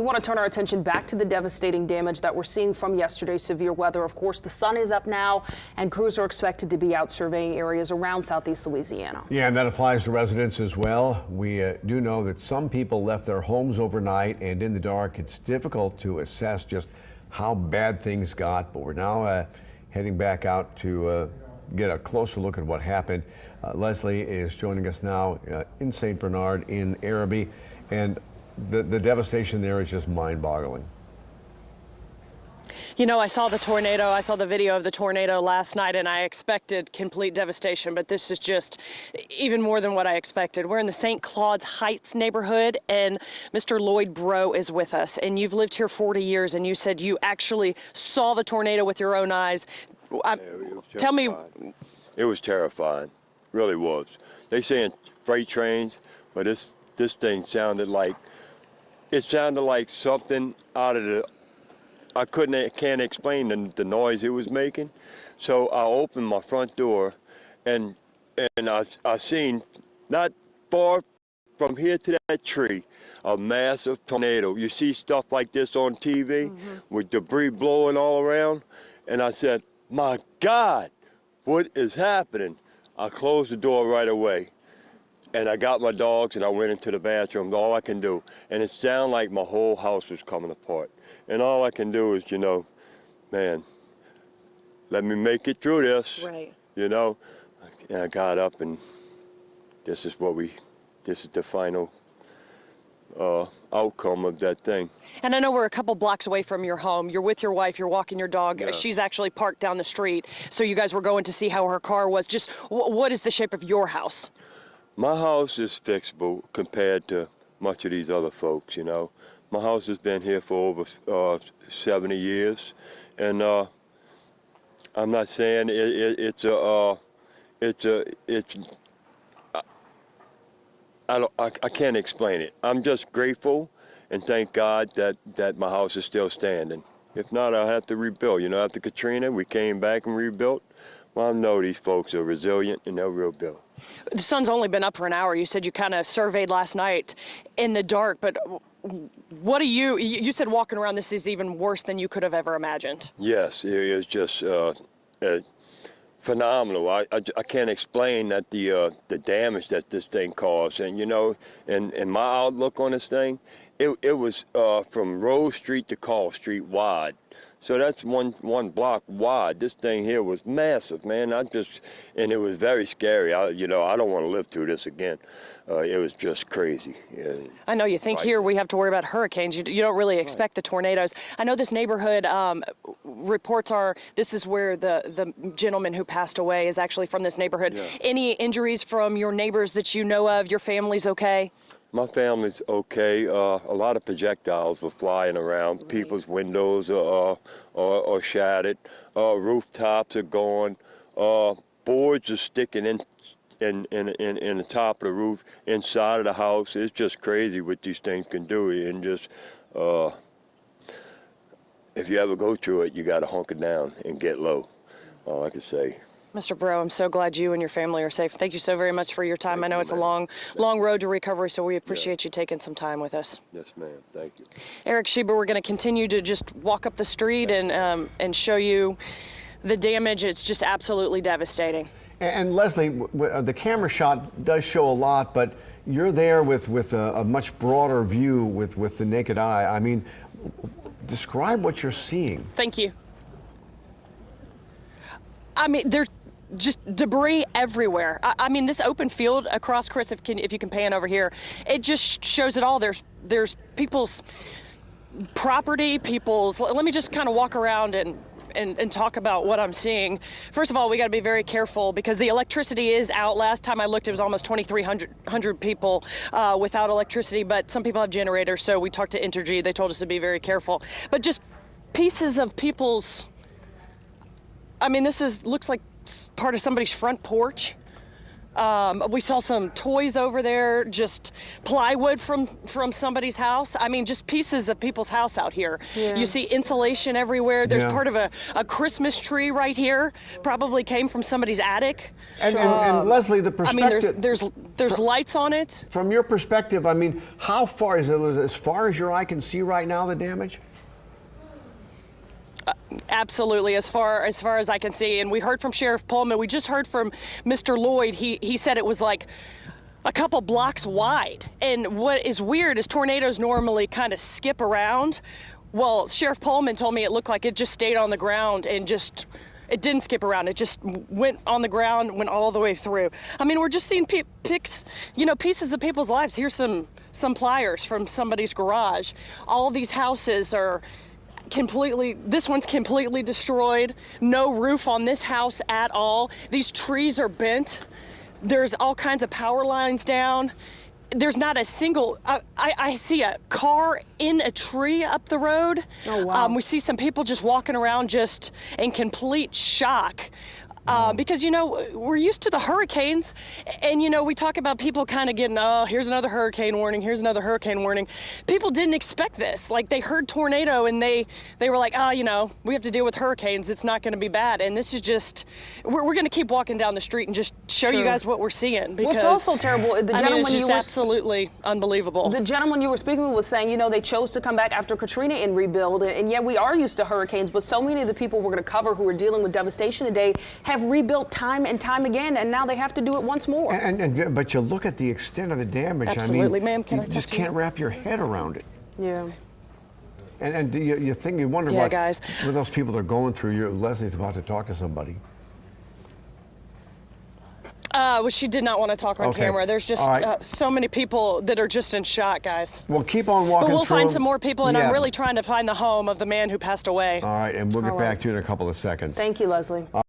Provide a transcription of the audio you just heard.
We want to turn our attention back to the devastating damage that we're seeing from yesterday's severe weather. Of course, the sun is up now, and crews are expected to be out surveying areas around southeast Louisiana. Yeah, and that applies to residents as well. We do know that some people left their homes overnight, and in the dark, it's difficult to assess just how bad things got. But we're now heading back out to get a closer look at what happened. Leslie is joining us now in St. Bernard in Arabi, and the devastation there is just mind-boggling. You know, I saw the tornado, I saw the video of the tornado last night, and I expected complete devastation, but this is just even more than what I expected. We're in the St. Claude's Heights neighborhood, and Mr. Lloyd Breaux is with us, and you've lived here 40 years, and you said you actually saw the tornado with your own eyes. Tell me. It was terrifying, really was. They saying freight trains, but this thing sounded like, something out of the, can't explain the noise it was making. So I opened my front door, and I seen, not far from here to that tree, a massive tornado. You see stuff like this on TV with debris blowing all around, and I said, my God, what is happening? I closed the door right away. And I got my dogs and I went into the bathroom, all I can do. And it sounded like my whole house was coming apart. And all I can do is, you know, man, let me make it through this. Right. You know, and I got up, and this is the final outcome of that thing. And I know we're a couple blocks away from your home. You're with your wife, you're walking your dog. Yeah. She's actually parked down the street. So you guys were going to see how her car was. Just what is the shape of your house? My house is fixable compared to much of these other folks, you know. My house has been here for over 70 years, and I'm not saying I can't explain it. I'm just grateful and thank God that my house is still standing. If not, I'll have to rebuild. You know, after Katrina, we came back and rebuilt. Well, I know these folks are resilient and they'll rebuild. The sun's only been up for an hour. You said you kind of surveyed last night in the dark, but what do you said walking around this is even worse than you could have ever imagined. Yes, it is just phenomenal. I can't explain that the damage that this thing caused. And, you know, and my outlook on this thing, it was from Rose Street to Call Street wide. So that's one block wide. This thing here was massive, man. And it was very scary. You know, I don't want to live through this again. It was just crazy. Yeah. I know you think here we have to worry about hurricanes. You don't really expect the tornadoes. I know this neighborhood, reports are, this is where the gentleman who passed away is actually from this neighborhood. Yeah. Any injuries from your neighbors that you know of? Your family's okay? My family's okay. A lot of projectiles were flying around. Right. People's windows are shattered. Rooftops are gone. Boards are sticking in the top of the roof, inside of the house. It's just crazy what these things can do. And just, if you ever go through it, you got to hunker down and get low. All I can say. Mr. Breaux, I'm so glad you and your family are safe. Thank you so very much for your time. I know it's a long road to recovery, so we appreciate you taking some time with us. Yes, ma'am. Thank you. Eric Schieber, we're going to continue to just walk up the street and show you the damage. It's just absolutely devastating. And Leslie, the camera shot does show a lot, but you're there with a much broader view with the naked eye. I mean, describe what you're seeing. Thank you. I mean, there's just debris everywhere. I mean, this open field across, Chris, if you can pan over here, it just shows it all. There's people's property, let me just kind of walk around and talk about what I'm seeing. First of all, we got to be very careful because the electricity is out. Last time I looked, it was almost 2,300 people without electricity, but some people have generators, so we talked to Entergy. They told us to be very careful. But just pieces of people's, I mean, looks like part of somebody's front porch. We saw some toys over there, just plywood from somebody's house. I mean, just pieces of people's house out here. Yeah. You see insulation everywhere. There's Yeah. part of a Christmas tree right here. Probably came from somebody's attic. And Leslie, the I mean, perspective. there's lights on it. From your perspective, I mean, how far is it? As far as your eye can see right now, the damage? Absolutely, as far as I can see. And we heard from Sheriff Pullman. We just heard from Mr. Lloyd. He said it was like a couple blocks wide. And what is weird is tornadoes normally kind of skip around. Well, Sheriff Pullman told me it looked like it just stayed on the ground and just, it didn't skip around. It just went on the ground, went all the way through. I mean, we're just seeing pieces of people's lives. Here's some pliers from somebody's garage. All of these houses are this one's completely destroyed. No roof on this house at all. These trees are bent. There's all kinds of power lines down. There's not a single, I see a car in a tree up the road. Oh, wow. We see some people just walking around just in complete shock. Because, we're used to the hurricanes, and, we talk about people kind of getting, oh, here's another hurricane warning, here's another hurricane warning. People didn't expect this. Like, they heard tornado, and they were like, oh, we have to deal with hurricanes. It's not going to be bad. And this is just, we're going to keep walking down the street and just show you guys what we're seeing. Because, Well, it's also terrible. The I mean, it's gentleman just absolutely unbelievable. The gentleman you were speaking with was saying, they chose to come back after Katrina and rebuild. And yeah, we are used to hurricanes, but so many of the people we're going to cover who are dealing with devastation today have rebuilt time and time again, and now they have to do it once more. But you look at the extent of the damage. Absolutely, I mean, ma'am. Can I you talk just to you? can't wrap your head around it. Yeah. And you wonder Yeah, what guys. those people are going through. Leslie's about to talk to somebody. Well, she did not want to talk on Okay. camera. There's just All right. so many people that are just in shock, guys. Well, keep on walking But we'll through. find some more people, and Yeah. I'm really trying to find the home of the man who passed away. All right, and we'll get All back right. to you in a couple of seconds. Thank you, Leslie.